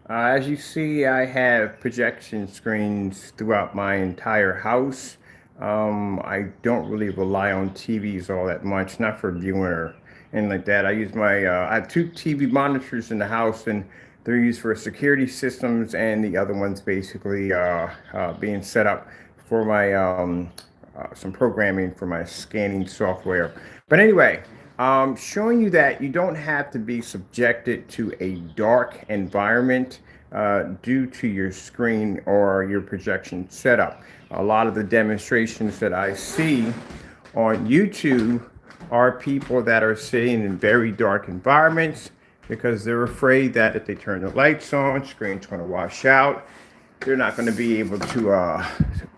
As you see, I have projection screens throughout my entire house. I don't really rely on TVs all that much, not for viewing or anything like that. I have two TV monitors in the house, and they're used for security systems, and the other one's basically being set up for my some programming for my scanning software. But anyway, showing you that you don't have to be subjected to a dark environment due to your screen or your projection setup. A lot of the demonstrations that I see on YouTube are people that are sitting in very dark environments because they're afraid that if they turn the lights on, screen's going to wash out. They're not going to be able to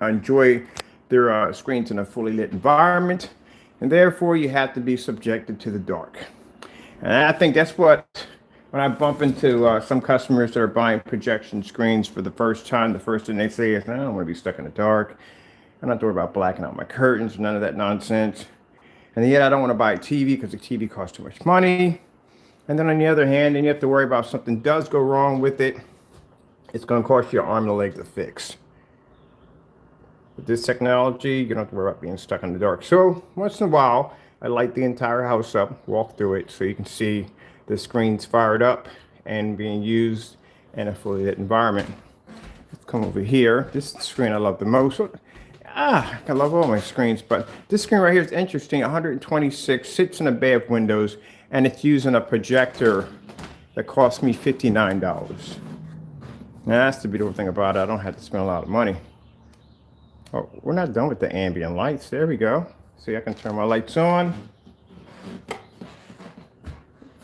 enjoy their screens in a fully lit environment, and therefore you have to be subjected to the dark. And I think that's what, when I bump into some customers that are buying projection screens for the first time, the first thing they say is, I don't want to be stuck in the dark. I'm not worried about blacking out my curtains, none of that nonsense. And yet I don't want to buy a TV because the TV costs too much money. And then on the other hand, then you have to worry about something does go wrong with it. It's going to cost you an arm and a leg to fix. With this technology, you don't have to worry about being stuck in the dark. So once in a while, I light the entire house up, walk through it so you can see the screens fired up and being used in a fully lit environment. Let's come over here. This screen I love the most. I love all my screens, but this screen right here is interesting. 126, sits in a bay of windows, and it's using a projector that cost me $59. Now, that's the beautiful thing about it. I don't have to spend a lot of money. Oh, we're not done with the ambient lights. There we go. See, I can turn my lights on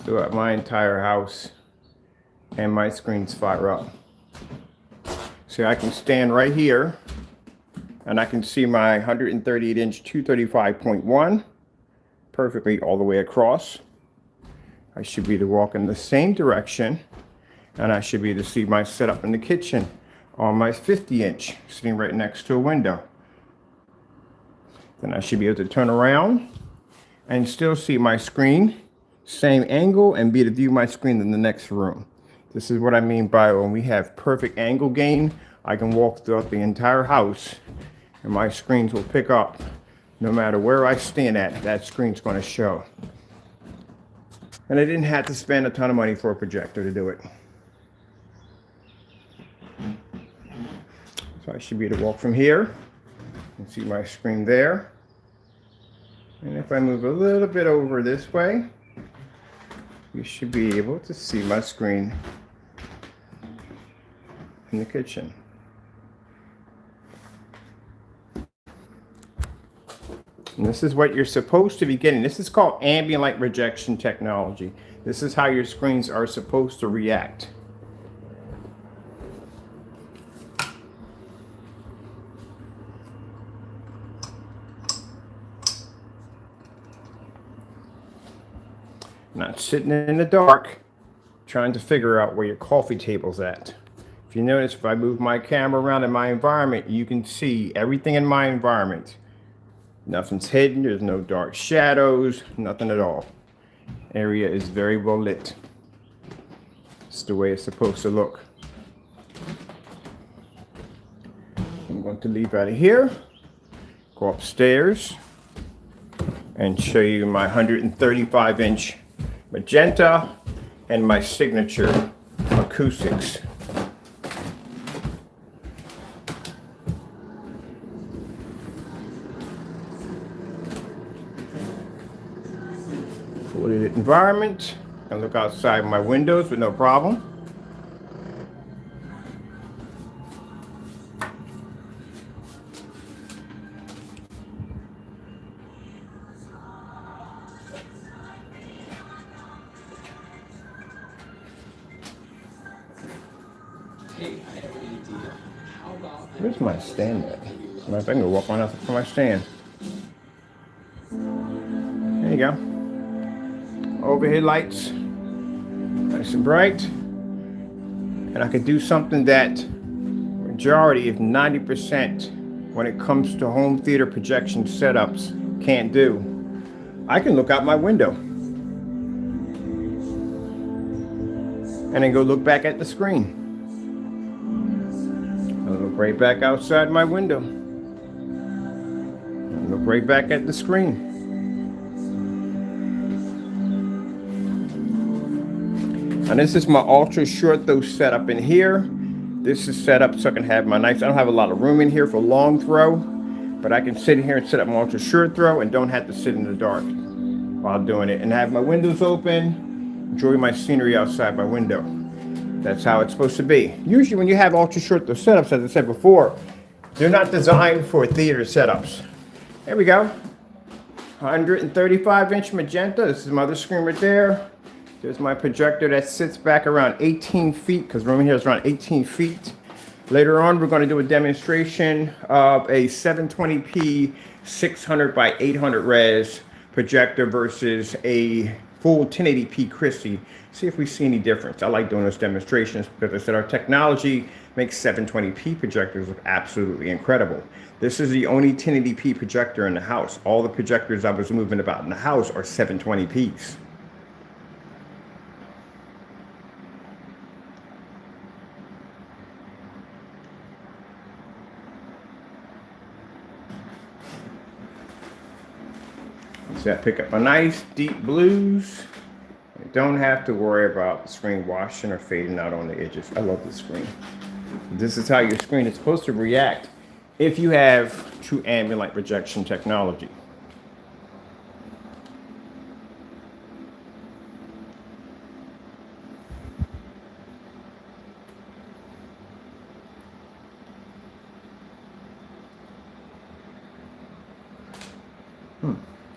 throughout my entire house, and my screens fire up. See, I can stand right here, and I can see my 138-inch 235.1 perfectly all the way across. I should be able to walk in the same direction, and I should be able to see my setup in the kitchen on my 50-inch, sitting right next to a window. Then I should be able to turn around and still see my screen, same angle, and be able to view my screen in the next room. This is what I mean by when we have perfect angle gain. I can walk throughout the entire house, and my screens will pick up. No matter where I stand at, that screen's going to show. And I didn't have to spend a ton of money for a projector to do it. So I should be able to walk from here and see my screen there. And if I move a little bit over this way, you should be able to see my screen in the kitchen. And this is what you're supposed to be getting. This is called ambient light rejection technology. This is how your screens are supposed to react. Not sitting in the dark trying to figure out where your coffee table's at. If you notice, if I move my camera around in my environment, you can see everything in my environment. Nothing's hidden, there's no dark shadows, nothing at all. Area is very well lit. It's the way it's supposed to look. I'm going to leave out of here, go upstairs, and show you my 135-inch magenta and my signature acoustics. Fully lit environment. I can look outside my windows with no problem. Where's my stand at? I think I'll walk on out for my stand. There you go. Overhead lights, nice and bright. And I could do something that majority, if 90%, when it comes to home theater projection setups, can't do. I can look out my window and then go look back at the screen. I'll look right back outside my window. I'll look right back at the screen. And this is my ultra short throw setup in here. This is set up so I can have my nice, I don't have a lot of room in here for long throw, but I can sit in here and set up my ultra short throw and don't have to sit in the dark while doing it. And have my windows open, enjoy my scenery outside my window. That's how it's supposed to be. Usually when you have ultra short throw setups, as I said before, they're not designed for theater setups. There we go. 135-inch magenta. This is my other screen right there. There's my projector that sits back around 18 feet, because room in here is around 18 feet. Later on, we're going to do a demonstration of a 720p 600 by 800 res projector versus a full 1080p Christie. See if we see any difference. I like doing those demonstrations because I said our technology makes 720p projectors look absolutely incredible. This is the only 1080p projector in the house. All the projectors I was moving about in the house are 720p's. So I pick up a nice deep blues. I don't have to worry about the screen washing or fading out on the edges. I love this screen. This is how your screen is supposed to react if you have true ambient light projection technology.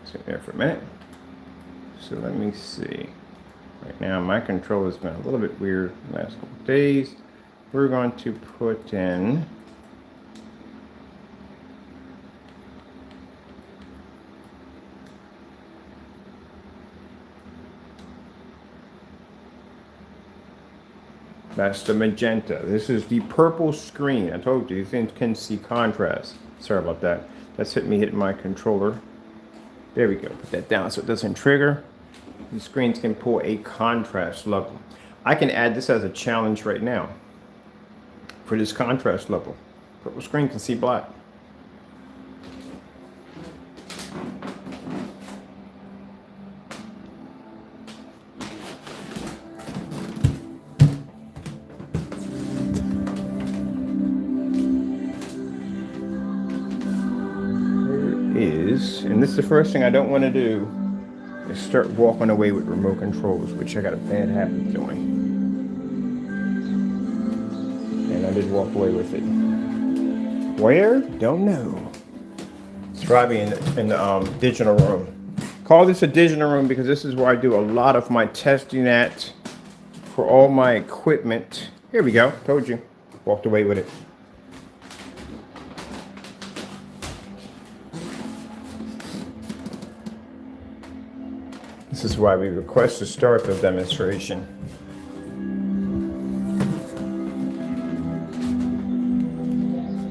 Sit there for a minute. So let me see. Right now my control has been a little bit weird the last couple of days. We're going to put in that's the magenta. This is the purple screen. I told you, you can see contrast. Sorry about that. That's hitting my controller. There we go. Put that down so it doesn't trigger. The screens can pull a contrast level. I can add this as a challenge right now for this contrast level. Purple screen can see black. And this is the first thing I don't want to do is start walking away with remote controls, which I got a bad habit of doing. And I did walk away with it. Where? Don't know. It's probably in the digital room. Call this a digital room because this is where I do a lot of my testing at for all my equipment. Here we go. Told you. Walked away with it. This is why we request a starfield demonstration.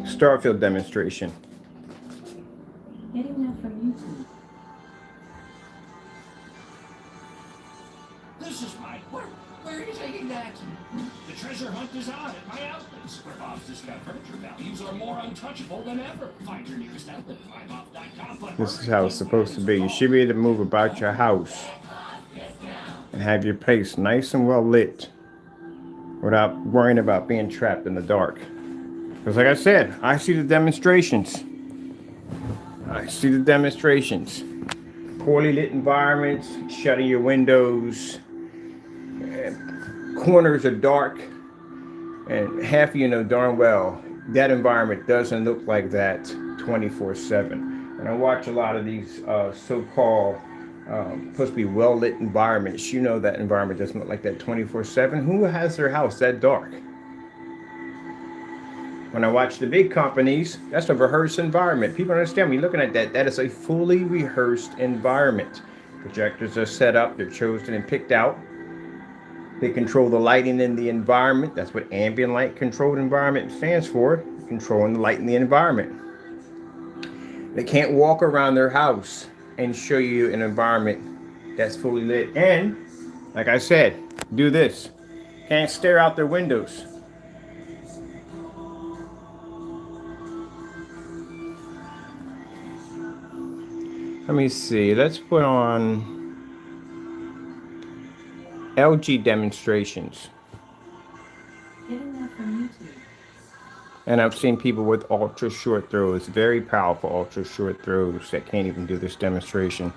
Starfield demonstration. Getting that from YouTube. This is Mike. Where are you taking that? The treasure hunt is on at my outlets, where Bob's discovered furniture values are more untouchable than ever. Find your nearest outlet at mybob.com. This is how it's supposed to be. You should be able to move about your house and have your place nice and well lit without worrying about being trapped in the dark. Because like I said, I see the demonstrations. Poorly lit environments, shutting your windows, corners are dark, and half of you know darn well that environment doesn't look like that 24/7. And I watch a lot of these so-called supposed to be well-lit environments. You know that environment doesn't look like that 24/7. Who has their house that dark? When I watch the big companies, that's a rehearsed environment. People understand when you're looking at that, that is a fully rehearsed environment. Projectors are set up, they're chosen and picked out. They control the lighting in the environment. That's what ambient light controlled environment stands for, controlling the light in the environment. They can't walk around their house and show you an environment that's fully lit. And, like I said, do this. Can't stare out their windows. Let me see. Let's put on LG demonstrations. Getting that from YouTube. And I've seen people with ultra short throws, very powerful ultra short throws that can't even do this demonstration.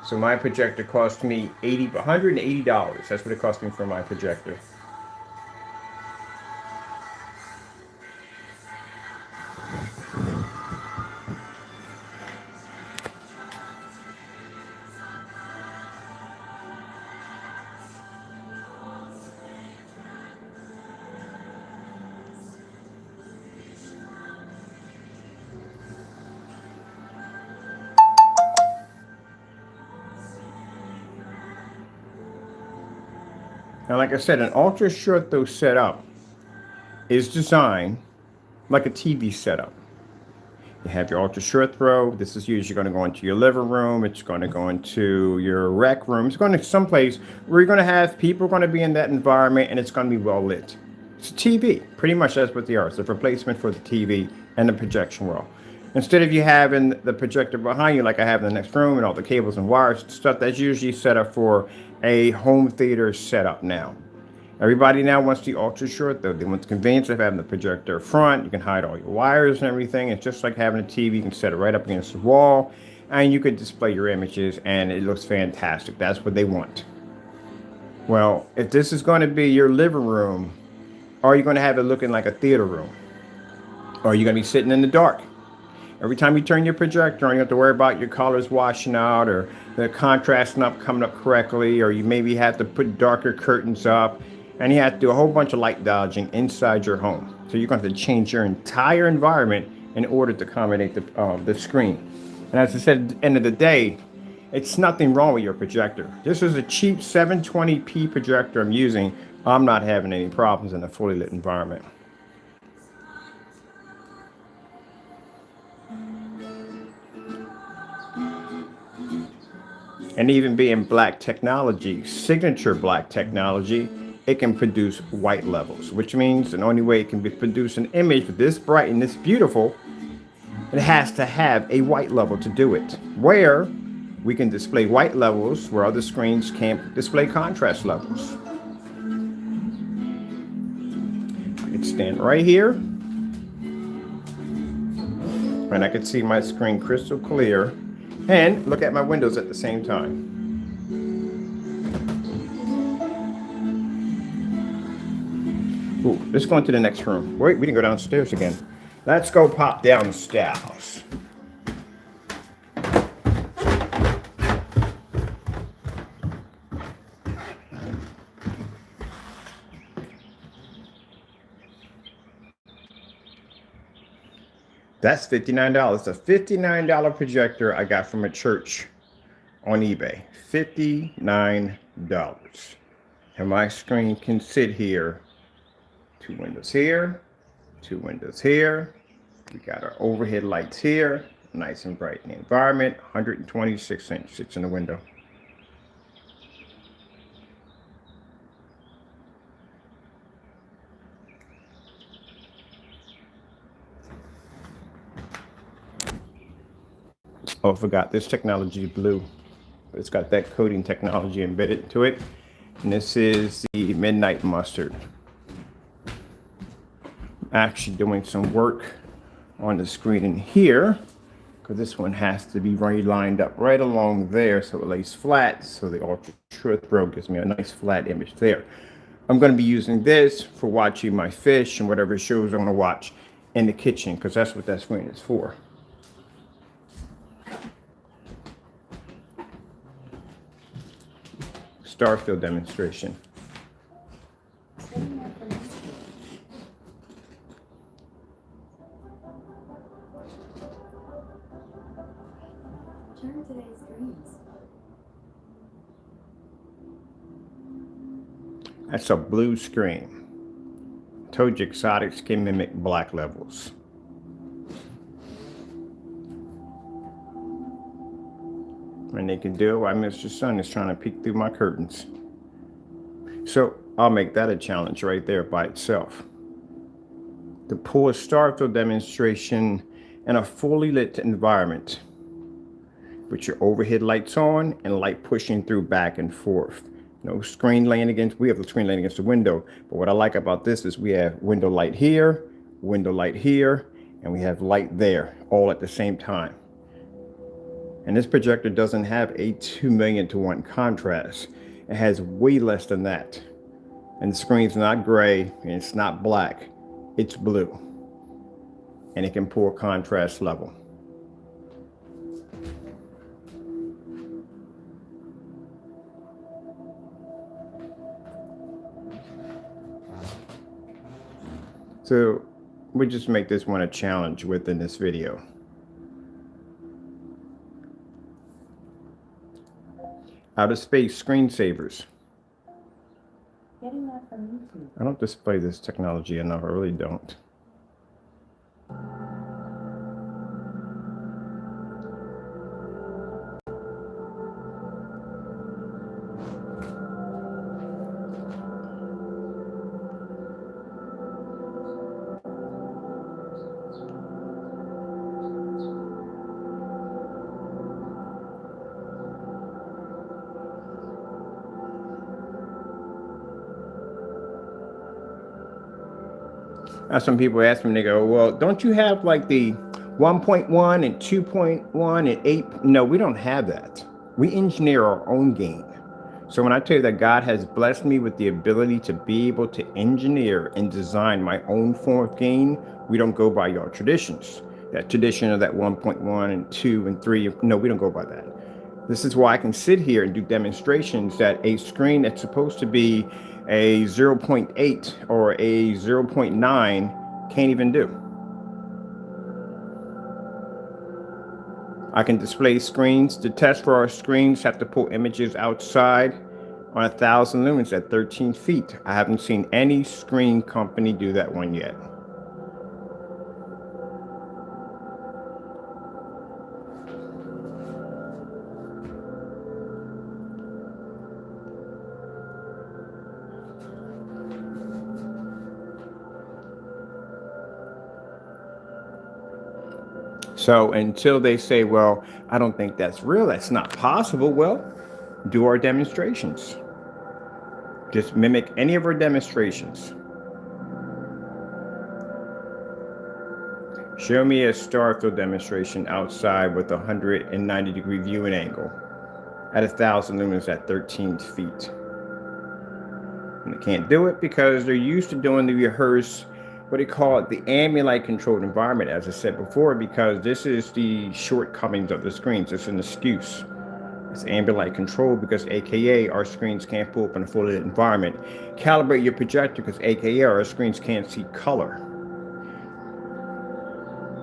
So my projector cost me $180. That's what it cost me for my projector. Now, like I said, an ultra short throw setup is designed like a TV setup. You have your ultra short throw. This is usually going to go into your living room. It's going to go into your rec room. It's going to someplace where you're going to have people going to be in that environment, and it's going to be well lit. It's a TV. Pretty much that's what they are. It's a replacement for the TV and the projection wall. Instead of you having the projector behind you like I have in the next room and all the cables and wires and stuff, that's usually set up for a home theater setup now. Everybody now wants the ultra short though. They want the convenience of having the projector front. You can hide all your wires and everything. It's just like having a TV. You can set it right up against the wall and you could display your images and it looks fantastic. That's what they want. Well, if this is going to be your living room, are you going to have it looking like a theater room? Or are you going to be sitting in the dark? Every time you turn your projector on, you have to worry about your colors washing out or the contrast not coming up correctly, or you maybe have to put darker curtains up, and you have to do a whole bunch of light dodging inside your home. So you're going to have to change your entire environment in order to accommodate the screen. And as I said, at the end of the day, it's nothing wrong with your projector. This is a cheap 720p projector I'm using. I'm not having any problems in a fully lit environment. And even being black technology, signature black technology, it can produce white levels, which means the only way it can produce an image this bright and this beautiful, it has to have a white level to do it. Where we can display white levels where other screens can't display contrast levels. I can stand right here, and I can see my screen crystal clear and look at my windows at the same time. Ooh, let's go into the next room. Wait, we didn't go downstairs again. Let's go pop downstairs. That's $59. A $59 projector I got from a church on eBay. $59. And my screen can sit here. 2 windows here, 2 windows here. We got our overhead lights here. Nice and bright in the environment. 126 inch sits in the window. Oh, I forgot, this technology is blue. It's got that coating technology embedded into it. And this is the Midnight Mustard. I'm actually doing some work on the screen in here, because this one has to be right lined up right along there so it lays flat, so the ultra short throw gives me a nice flat image there. I'm going to be using this for watching my fish and whatever shows I'm going to watch in the kitchen, because that's what that screen is for. Starfield demonstration. Turn today's dreams. That's a blue screen. Told you exotics can mimic black levels. And they can do it while Mr. Sun is trying to peek through my curtains. So I'll make that a challenge right there by itself. to pull a Starfield demonstration in a fully lit environment with your overhead lights on and light pushing through back and forth. No screen laying against, we have the screen laying against the window. But what I like about this is we have window light here, and we have light there, all at the same time. And this projector doesn't have a 2,000,000 to 1 contrast. It has way less than that. And the screen's not gray and it's not black, it's blue. And it can pull a contrast level. So we just make this one a challenge within this video. Outer space screensavers. Getting that from YouTube. I don't display this technology enough, I really don't. Some people ask me, they go, well, don't you have like the 1.1 and 2.1 and 8? No, we don't have that. We engineer our own gain. So when I tell you that God has blessed me with the ability to be able to engineer and design my own form of gain, we don't go by your traditions. That tradition of that 1.1 and 2 and 3, no, we don't go by that. This is why I can sit here and do demonstrations that a screen that's supposed to be a 0.8 or a 0.9 can't even do. I can display screens. To test for our screens, have to pull images outside on 1,000 lumens at 13 feet. I haven't seen any screen company do that one yet. So until they say, well, I don't think that's real, that's not possible, well, do our demonstrations. Just mimic any of our demonstrations. Show me a Starfield demonstration outside with a 190-degree viewing angle at 1,000 lumens at 13 feet. And they can't do it because they're used to doing the rehearse, what they call it, the ambient controlled environment, as I said before, because this is the shortcomings of the screens. It's an excuse. It's ambient light control because AKA our screens can't pull up in a fully lit environment. Calibrate your projector because AKA our screens can't see color.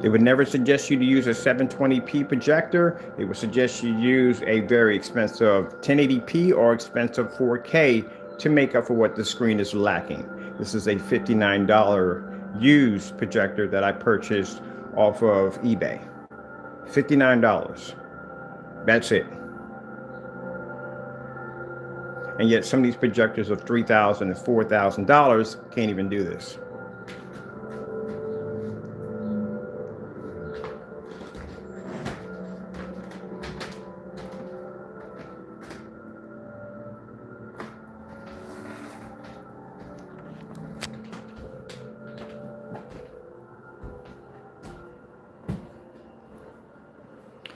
They would never suggest you to use a 720p projector. They would suggest you use a very expensive 1080p or expensive 4K to make up for what the screen is lacking. This is a $59 used projector that I purchased off of eBay. $59. That's it. And yet some of these projectors of $3,000 and $4,000 can't even do this.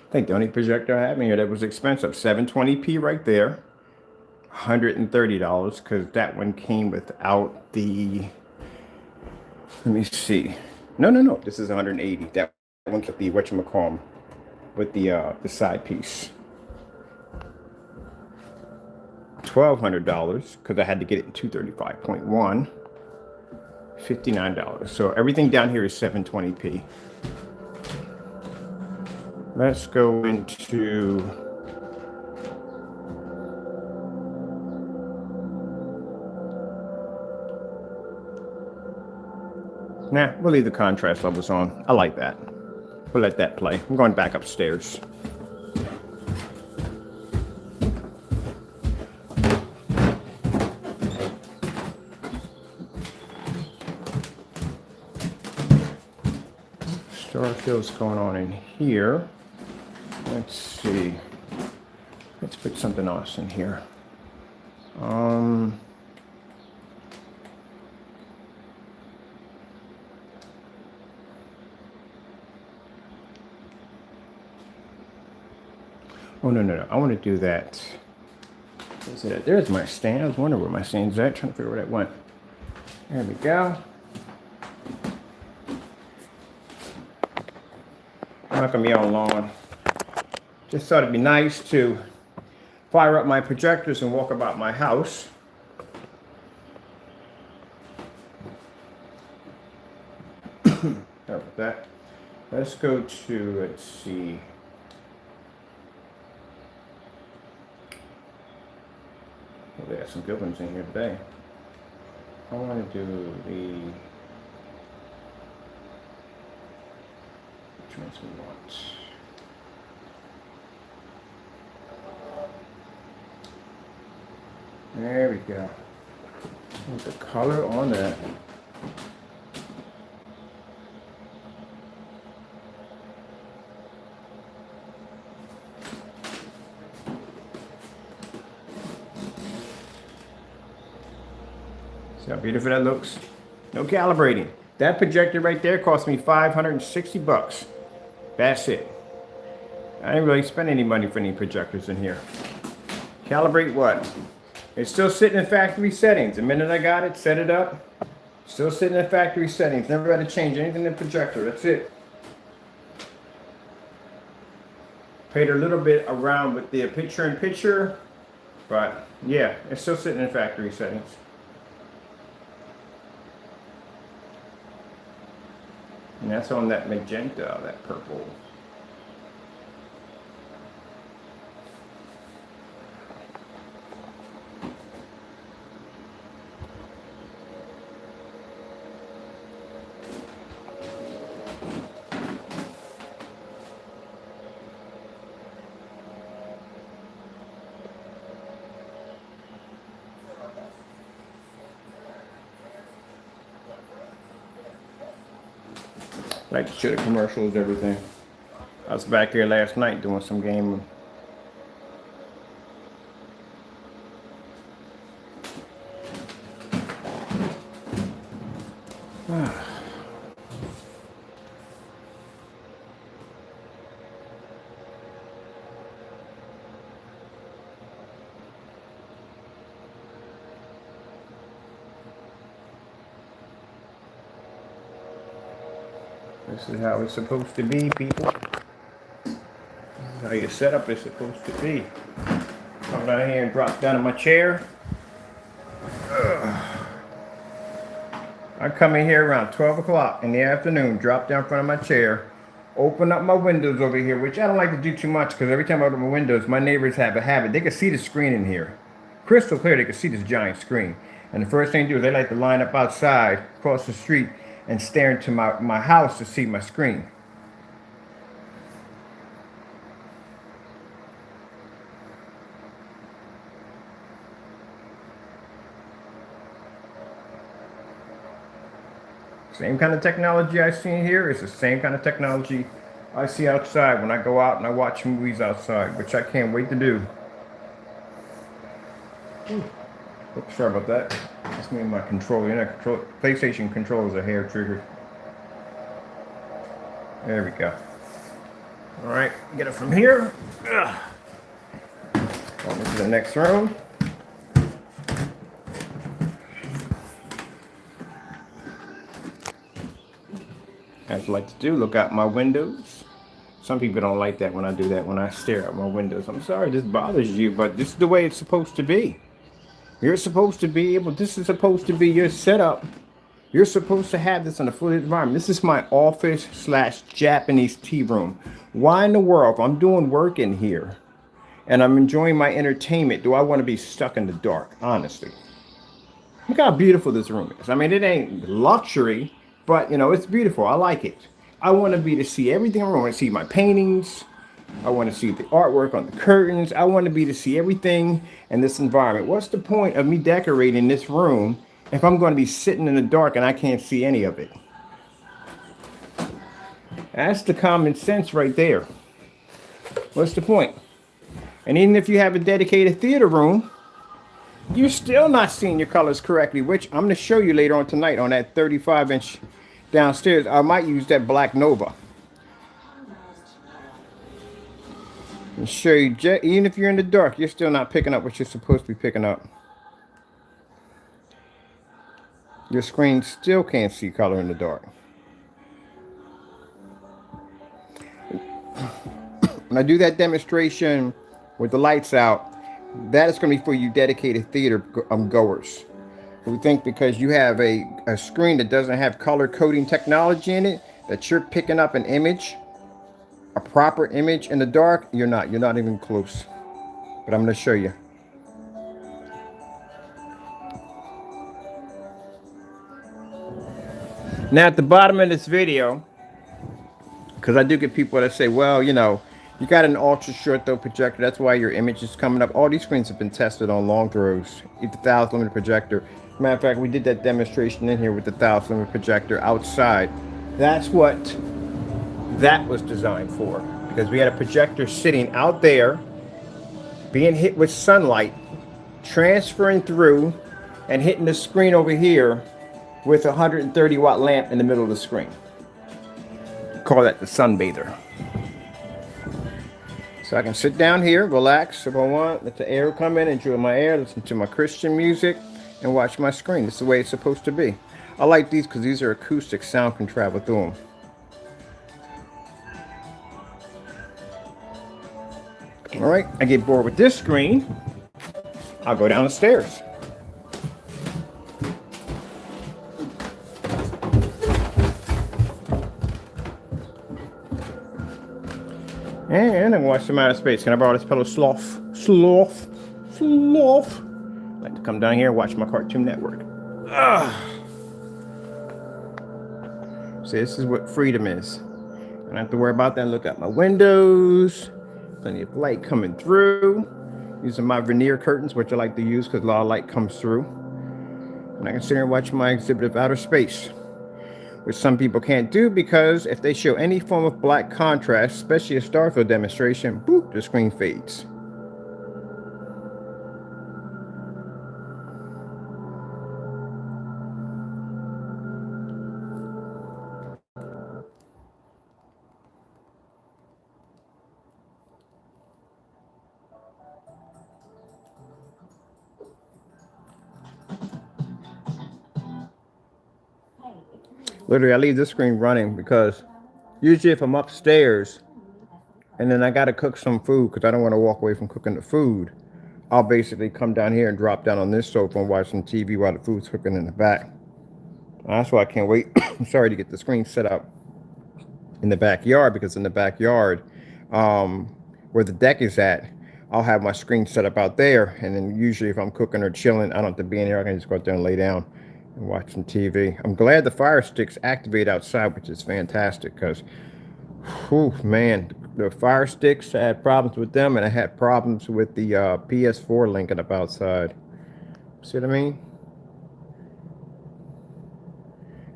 I think the only projector I have in here that was expensive, 720p right there, $130, because that one came without the, let me see. No, this is 180. That one's with the whatchamacallit, with the side piece. $1,200, because I had to get it in 235.1. $59. So everything down here is 720p. Let's go into we'll leave the contrast levels on. I like that. We'll let that play. I'm going back upstairs. earth is going on in here? Let's see. Let's put something else in here. Oh, no. I want to do that. Where's it at? There's my stand. I was wondering where my stand's at. Trying to figure where that went. There we go. I'm not going to be on long. Just thought it'd be nice to fire up my projectors and walk about my house. Sorry about that. Let's go to, let's see. Well, they got some good ones in here today. I want to do which ones we want. There we go. What's the color on that? See how beautiful that looks? No calibrating. That projector right there cost me $560. That's it. I didn't really spend any money for any projectors in here. Calibrate what? It's still sitting in factory settings. The minute I got it, set it up, still sitting in factory settings. Never had to change anything in the projector. That's it. Played a little bit around with the picture-in-picture, but yeah, it's still sitting in factory settings. And that's on that magenta, that purple. Like to show the commercials, everything. I was back here last night doing some gaming. This is how it's supposed to be, people. This is how your setup is supposed to be. Come down here and drop down in my chair. I come in here around 12 o'clock in the afternoon, drop down in front of my chair, open up my windows over here, which I don't like to do too much because every time I open my windows, my neighbors have a habit. They can see the screen in here. Crystal clear, they can see this giant screen. And the first thing they do is they like to line up outside, across the street, and stare into my house to see my screen. Same kind of technology I see here is the same kind of technology I see outside when I go out and I watch movies outside, which I can't wait to do. Oops, sorry about that. That's me and my controller. You know, PlayStation controllers are hair triggered. There we go. All right, get it from here. On to the next room. As I like to do, look out my windows. Some people don't like that when I do that, when I stare out my windows. I'm sorry this bothers you, but this is the way it's supposed to be. You're supposed to be able, this is supposed to be your setup. You're supposed to have this in a full environment. This is my office / Japanese tea room. Why in the world, if I'm doing work in here and I'm enjoying my entertainment, do I want to be stuck in the dark? Honestly. Look how beautiful this room is. I mean, it ain't luxury, but you know, it's beautiful. I like it. I want to be to see everything in the room. I want to see my paintings. I want to see the artwork on the curtains. I want to be to see everything in this environment. What's the point of me decorating this room if I'm going to be sitting in the dark and I can't see any of it? That's the common sense right there. What's the point? And even if you have a dedicated theater room, you're still not seeing your colors correctly, which I'm going to show you later on tonight on that 35-inch downstairs. I might use that Black Nova. And show you, even if you're in the dark, you're still not picking up what you're supposed to be picking up. Your screen still can't see color in the dark. When I do that demonstration with the lights out, that is going to be for you dedicated theater goers. We think because you have a screen that doesn't have color coding technology in it, that you're picking up an image, a proper image in the dark. You're not even close. But I'm going to show you. Now at the bottom of this video, because I do get people that say, well, you know, you got an ultra short throw projector, that's why your image is coming up. All these screens have been tested on long throws, with the 1000 lumen projector. Matter of fact, we did that demonstration in here with the 1000 lumen projector outside. That's what that was designed for, because we had a projector sitting out there, being hit with sunlight, transferring through, and hitting the screen over here with a 130 watt lamp in the middle of the screen. Call that the sunbather. So I can sit down here, relax if I want, let the air come in, enjoy my air, listen to my Christian music, and watch my screen. It's the way it's supposed to be. I like these because these are acoustic, sound can travel through them. All right, I get bored with this screen, I'll go down the stairs. And I can watch some outer space. Can I borrow this pillow? Sloth. Sloth. Sloth. I like to come down here and watch my Cartoon Network. See, this is what freedom is. I don't have to worry about that. Look out my windows. Plenty of light coming through. Using my veneer curtains, which I like to use because a lot of light comes through. And I can sit here and watch my exhibit of outer space, which some people can't do because if they show any form of black contrast, especially a starfield demonstration, boop, the screen fades. Literally, I leave this screen running because usually if I'm upstairs and then I got to cook some food because I don't want to walk away from cooking the food, I'll basically come down here and drop down on this sofa and watch some TV while the food's cooking in the back. That's why I can't wait. I'm sorry to get the screen set up in the backyard, because in the backyard, where the deck is at, I'll have my screen set up out there. And then usually if I'm cooking or chilling, I don't have to be in here. I can just go out there and lay down and watch some TV. I'm glad the Fire Sticks activate outside, which is fantastic because, man, the Fire Sticks, I had problems with them, and I had problems with the PS4 linking up outside. See what I mean?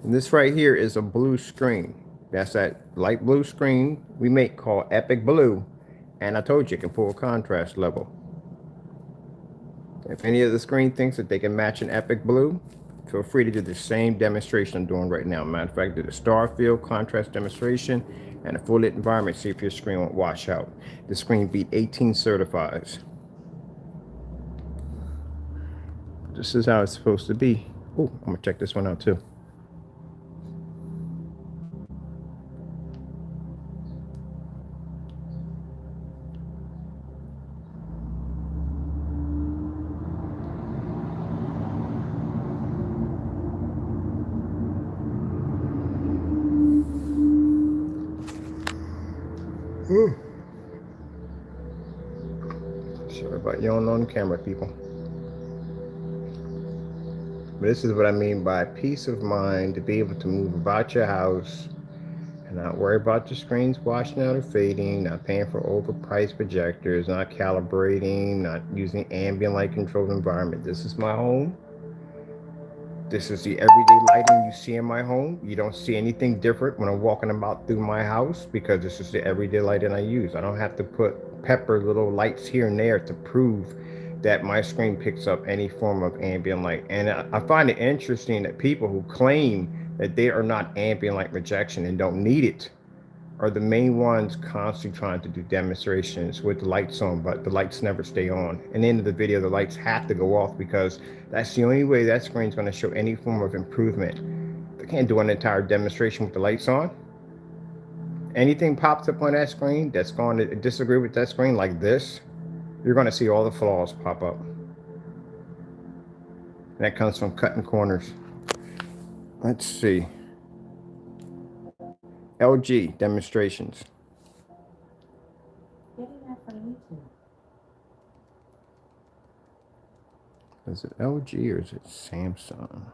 And this right here is a blue screen. That's that light blue screen we make called Epic Blue. And I told you it can pull a contrast level. If any of the screen thinks that they can match an Epic Blue, feel free to do the same demonstration I'm doing right now. Matter of fact, do the star field contrast demonstration and a full lit environment. See if your screen won't wash out. The screen beat 18 certifies. This is how it's supposed to be. Oh, I'm gonna check this one out too. Sorry about yawning on camera, people. But this is what I mean by peace of mind, to be able to move about your house and not worry about your screens washing out or fading, not paying for overpriced projectors, not calibrating, not using ambient light controlled environment. This is my home. This is the everyday lighting you see in my home. You don't see anything different when I'm walking about through my house because this is the everyday lighting I use. I don't have to pepper little lights here and there to prove that my screen picks up any form of ambient light. And I find it interesting that people who claim that they are not ambient light rejection and don't need it are the main ones constantly trying to do demonstrations with the lights on, but the lights never stay on. And the end of the video, the lights have to go off because that's the only way that screen's going to show any form of improvement. They can't do an entire demonstration with the lights on. Anything pops up on that screen that's going to disagree with that screen like this, you're going to see all the flaws pop up. And that comes from cutting corners. Let's see. LG demonstrations. Getting that from YouTube. Is it LG or is it Samsung?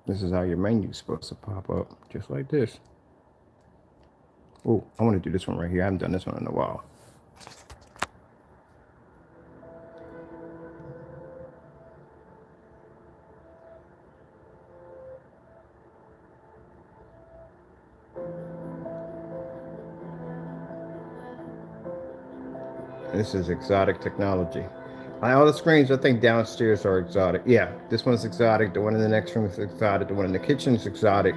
This is how your menu's supposed to pop up, just like this. Oh, I want to do this one right here. I haven't done this one in a while. This is exotic technology. All the screens I think downstairs are exotic. Yeah, this one's exotic. The one in the next room is exotic. The one in the kitchen is exotic.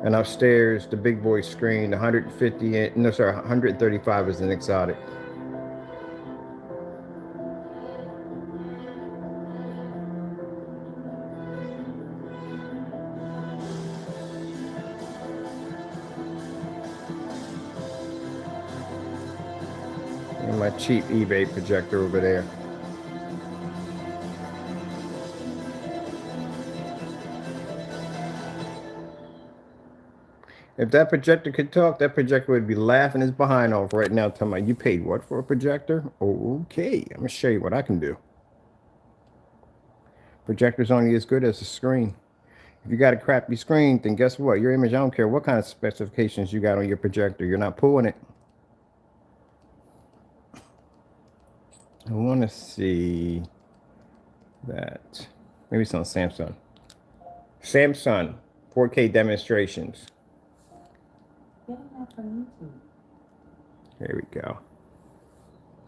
And upstairs, the big boy screen, 135 is an exotic. And my cheap eBay projector over there. If that projector could talk, that projector would be laughing his behind off right now, telling me, you paid what for a projector? Okay, I'm gonna show you what I can do. Projector's only as good as the screen. If you got a crappy screen, then guess what? Your image, I don't care what kind of specifications you got on your projector, you're not pulling it. I want to see that. Maybe it's on Samsung. Samsung 4K demonstrations. Getting that from YouTube. There we go.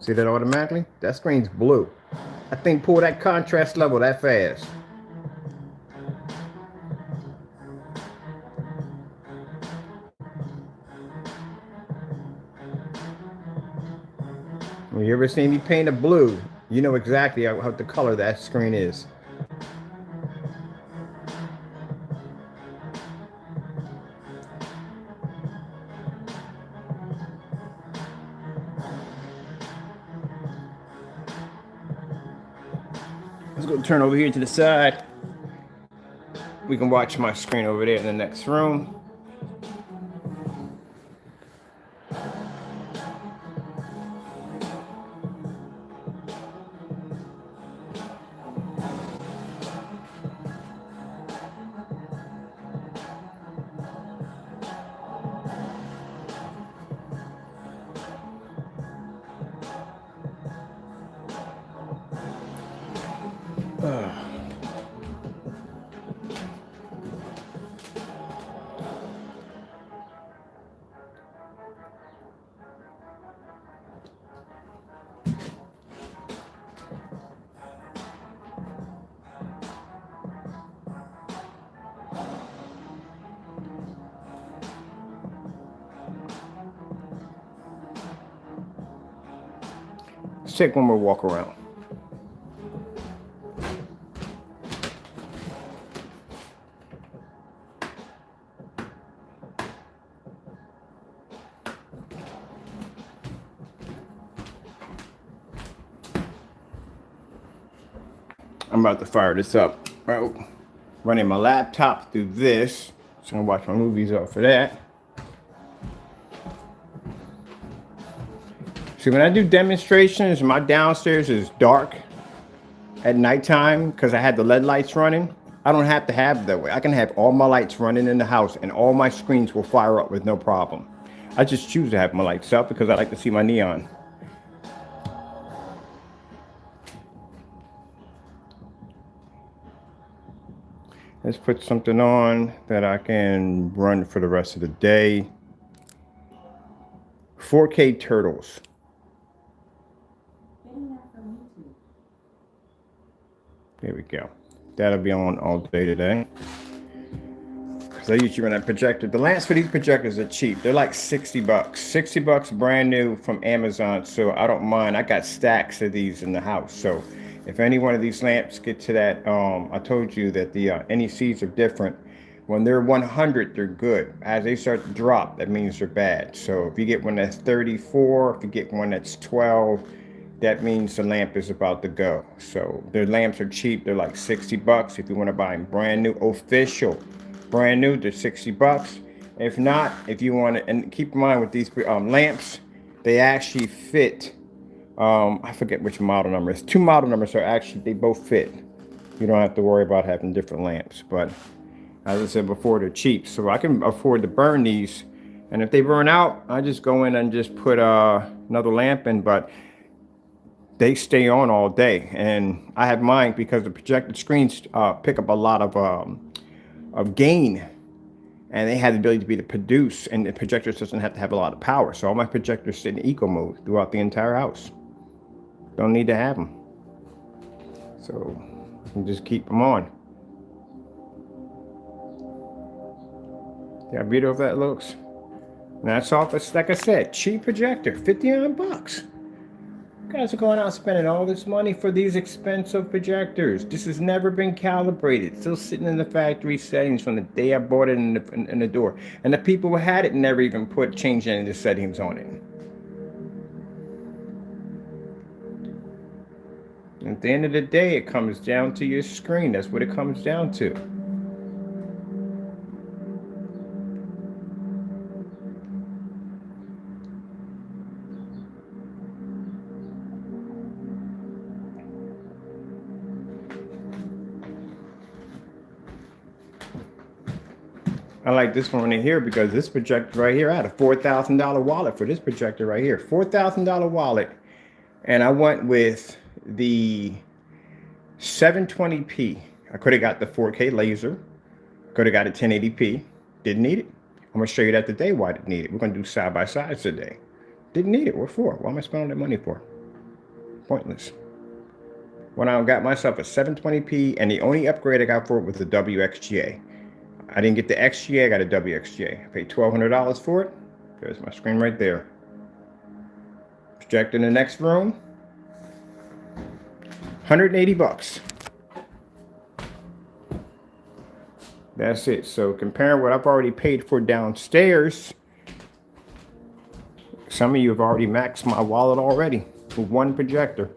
See that automatically? That screen's blue. I think pull that contrast level that fast. When you ever seen me paint a blue, you know exactly how the color that screen is. Let's go turn over here to the side. We can watch my screen over there in the next room. Let's take one more walk around. I'm about to fire this up. Right, running my laptop through this. So I'm gonna watch my movies off of that. See, when I do demonstrations, my downstairs is dark at nighttime because I had the LED lights running. I don't have to have it that way. I can have all my lights running in the house and all my screens will fire up with no problem. I just choose to have my lights up because I like to see my neon. Let's put something on that I can run for the rest of the day. 4K Turtles. Getting that from YouTube. There we go. That'll be on all day today. Because I usually run that projector. The lamps for these projectors are cheap. They're like 60 bucks. 60 bucks brand new from Amazon. So I don't mind. I got stacks of these in the house. So if any one of these lamps get to that, I told you that the NECs are different. When they're 100, they're good. As they start to drop, that means they're bad. So if you get one that's 34, if you get one that's 12, that means the lamp is about to go. So their lamps are cheap. They're like 60 bucks. If you want to buy them brand new, official, brand new, they're 60 bucks. If not, if you want to, and keep in mind with these lamps, they actually fit. I forget which model number. It's 2 model numbers, so actually they both fit. You don't have to worry about having different lamps. But as I said before, they're cheap, so I can afford to burn these. And if they burn out, I just go in and just put another lamp in. But they stay on all day, and I have mine because the projected screens pick up a lot of gain, and they have the ability to produce, and the projector doesn't have to have a lot of power. So all my projectors sit in eco mode throughout the entire house. Don't need to have them, so I can just keep them on. See how beautiful that looks? And that's all. It's like I said, cheap projector, 59 bucks. You guys are going out spending all this money for these expensive projectors. This has never been calibrated. Still sitting in the factory settings from the day I bought it in the door. And the people who had it never even changed any of the settings on it. At the end of the day, it comes down to your screen. That's what it comes down to. I like this one right here because this projector right here, I had a $4,000 wallet for this projector right here. $4,000 wallet. And I went with the 720p. I could have got the 4K laser. Could have got a 1080p. Didn't need it. I'm going to show you that today why I didn't need it. We're going to do side by sides today. Didn't need it. What for? What am I spending that money for? Pointless. When I got myself a 720p, and the only upgrade I got for it was the WXGA. I didn't get the XGA, I got a WXGA. I paid $1,200 for it. There's my screen right there. Project in the next room. 180 bucks. That's it. So comparing what I've already paid for downstairs, some of you have already maxed my wallet already with one projector.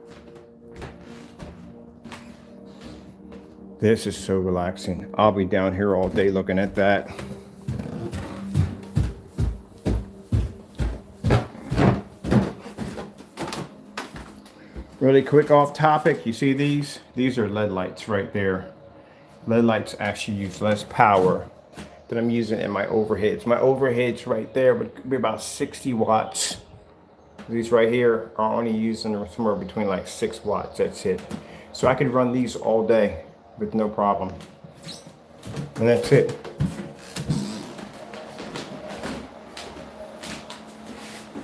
This is so relaxing. I'll be down here all day looking at that. Really quick off topic, you see these? These are LED lights right there. LED lights actually use less power than I'm using in my overheads. My overheads right there would be about 60 watts. These right here are only using somewhere between like 6 watts, that's it. So I could run these all day with no problem. And that's it.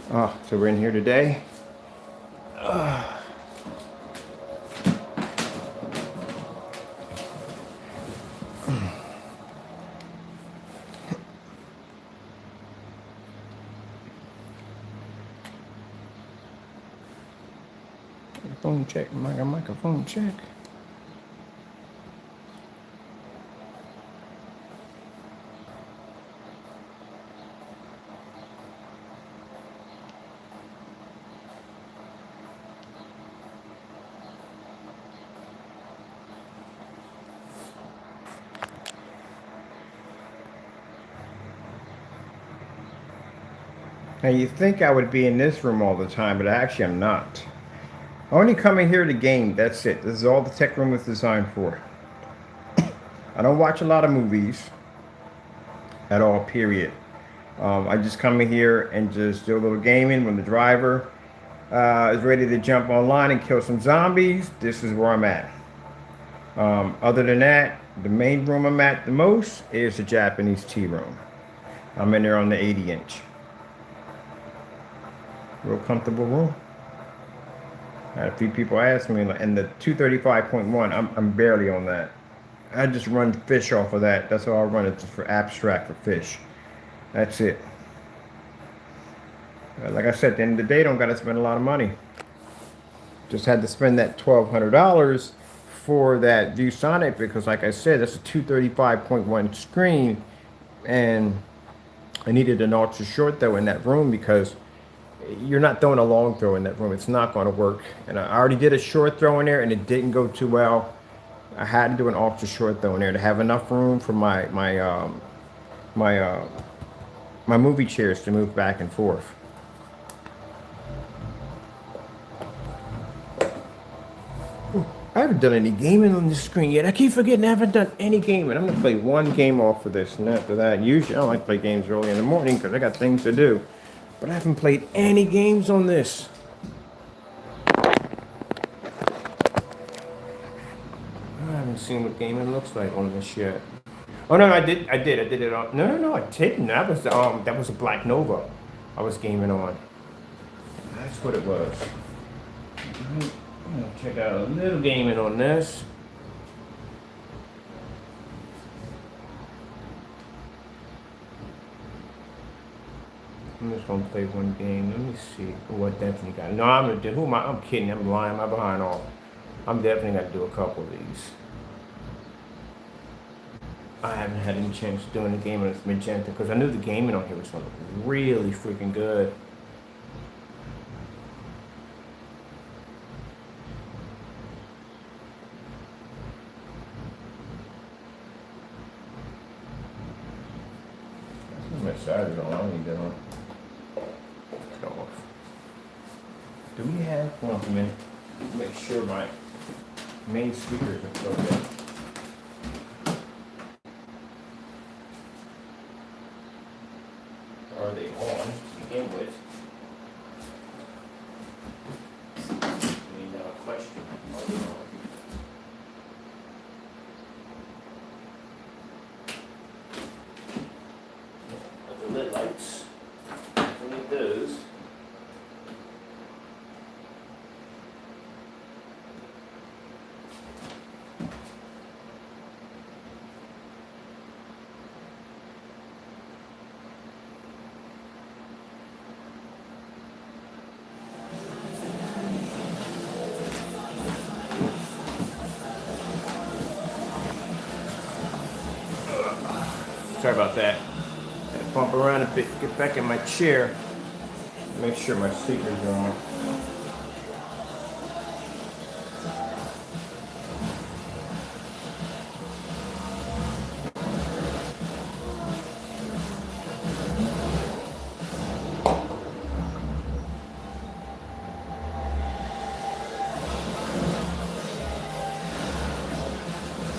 So we're in here today. Microphone check, microphone check. Now you think I would be in this room all the time, but actually I'm not. I only come in here to game, that's it. This is all the tech room is designed for. I don't watch a lot of movies at all, period. I just come in here and just do a little gaming when the driver is ready to jump online and kill some zombies. This is where I'm at. Other than that, The main room I'm at the most is the Japanese tea room. I'm in there on the 80-inch. Real comfortable room. I had a few people ask me, and the 235.1, I'm barely on that. I just run fish off of that. That's all I run. It's for abstract for fish. That's it. Like I said, at the end of the day, don't got to spend a lot of money. Just had to spend that $1,200 for that ViewSonic because, like I said, that's a 235.1 screen, and I needed an ultra short throw in that room because you're not throwing a long throw in that room. It's not going to work. And I already did a short throw in there, and it didn't go too well. I had to do an ultra short throw in there to have enough room for my movie chairs to move back and forth. I haven't done any gaming on this screen yet. I keep forgetting I haven't done any gaming. I'm gonna play one game off of this, and after that, usually I don't like to play games early in the morning because I got things to do. But I haven't played any games on this. I haven't seen what gaming looks like on this yet. Oh no, I did it on. No, I didn't. That was a Black Nova I was gaming on. That's what it was. I'm gonna check out a little gaming on this. I'm just gonna play one game. Let me see what definitely got. No, I'm gonna do. Who am I? I'm kidding. I'm lying. I'm behind off. I'm definitely gonna do a couple of these. I haven't had any chance of doing the game on this magenta because I knew the gaming on here was gonna look really freaking good. My side is on. I don't need that on. Let's go off. Do we have? Hold on a minute. Make sure my main speakers are plugged in. Are they on to begin with? I mean, question. Are they on? The lit lights. We need those. Sorry about that. Had to bump around a bit, get back in my chair, make sure my speakers are on.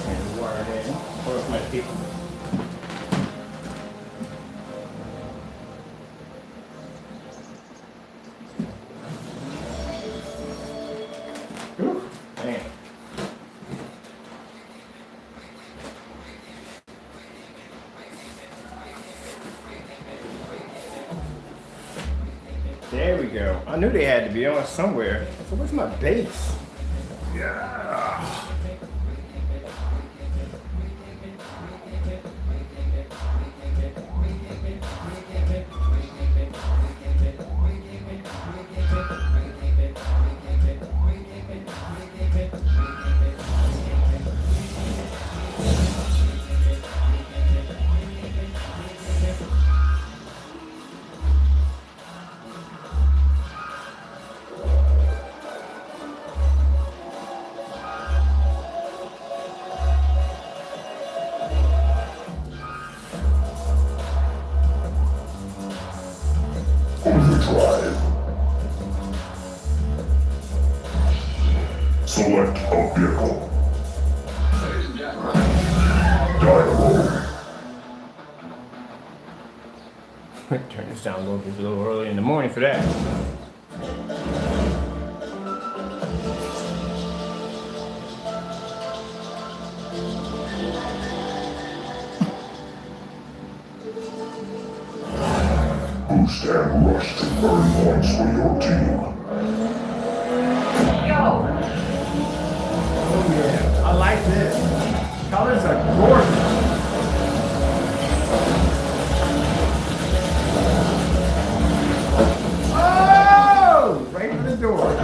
And wired in. Where's my people? There we go. I knew they had to be on somewhere. So where's my bass? Yeah. Select a vehicle. Dialogue. Turn this down a little bit. It's a little early in the morning for that. stand rush to earn points for your team. Oh yeah, I like this. Colors are gorgeous. Oh, right to the door.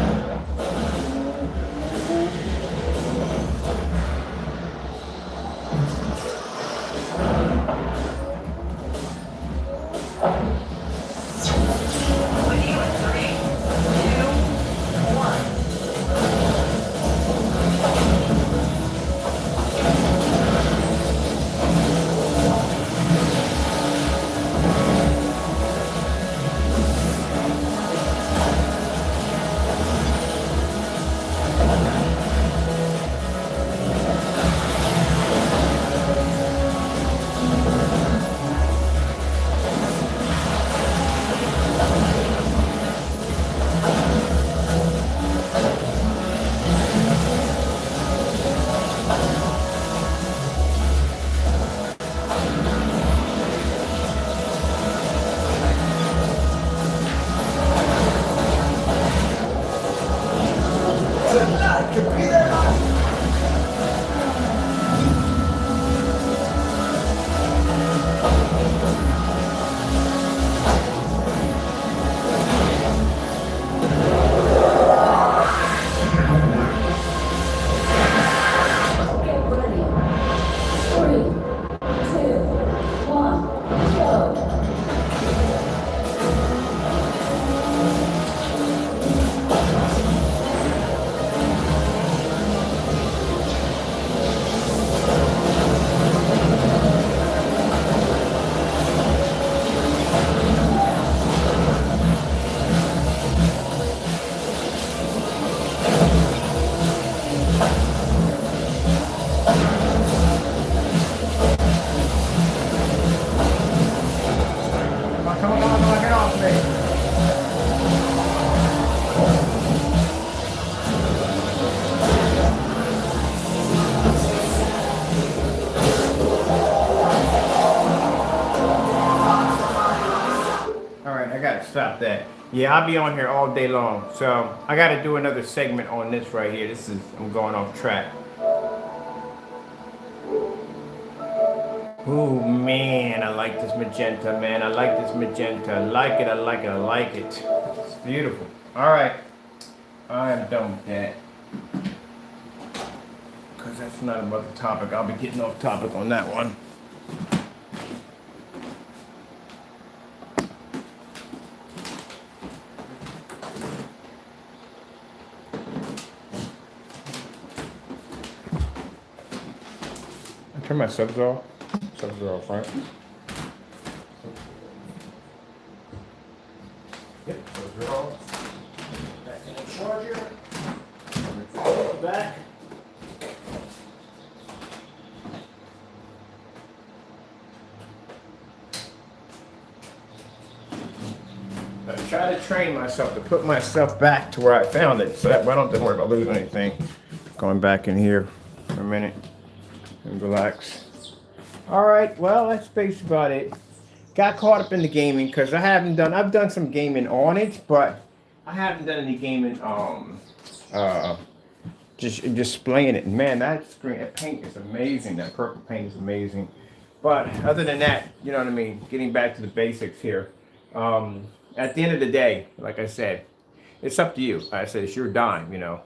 Get off me. All right, I gotta stop that. Yeah, I'll be on here all day long. So I gotta do another segment on this right here. I'm going off track. Oh man, I like this magenta, man. I like this magenta. I like it, I like it, I like it. It's beautiful. All right, I'm done with that. Because that's not about the topic. I'll be getting off topic on that one. Turn my subs off. Subs are off, right? Yep, subs are off. Back in the charger. Back. I try to train myself to put myself back to where I found it, so that way I don't have to worry about losing anything. Going back in here for a minute and relax. All right, well, that's basically about it. Got caught up in the gaming because I've done some gaming on it, but I haven't done any gaming just displaying it. Man, that paint is amazing. That purple paint is amazing. But other than that, you know what I mean, getting back to the basics here. At the end of the day, like I said, it's up to you. Like I said, it's your dime, you know.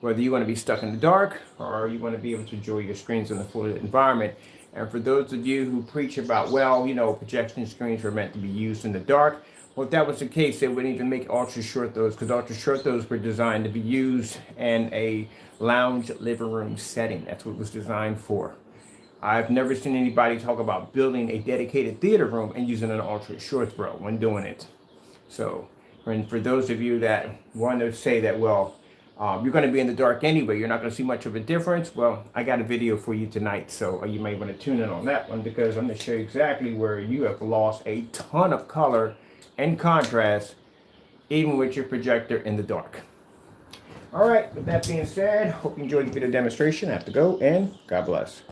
Whether you want to be stuck in the dark or you want to be able to enjoy your screens in the full environment. And for those of you who preach about, well, you know, projection screens are meant to be used in the dark. Well, if that was the case, they wouldn't even make ultra short those, because ultra short those were designed to be used in a lounge living room setting. That's what it was designed for. I've never seen anybody talk about building a dedicated theater room and using an ultra short throw when doing it. So, and for those of you that want to say that, well, you're going to be in the dark anyway, you're not going to see much of a difference. Well, I got a video for you tonight, so you may want to tune in on that one, because I'm going to show you exactly where you have lost a ton of color and contrast, even with your projector in the dark. All right, with that being said, hope you enjoyed the video demonstration. I have to go, and God bless.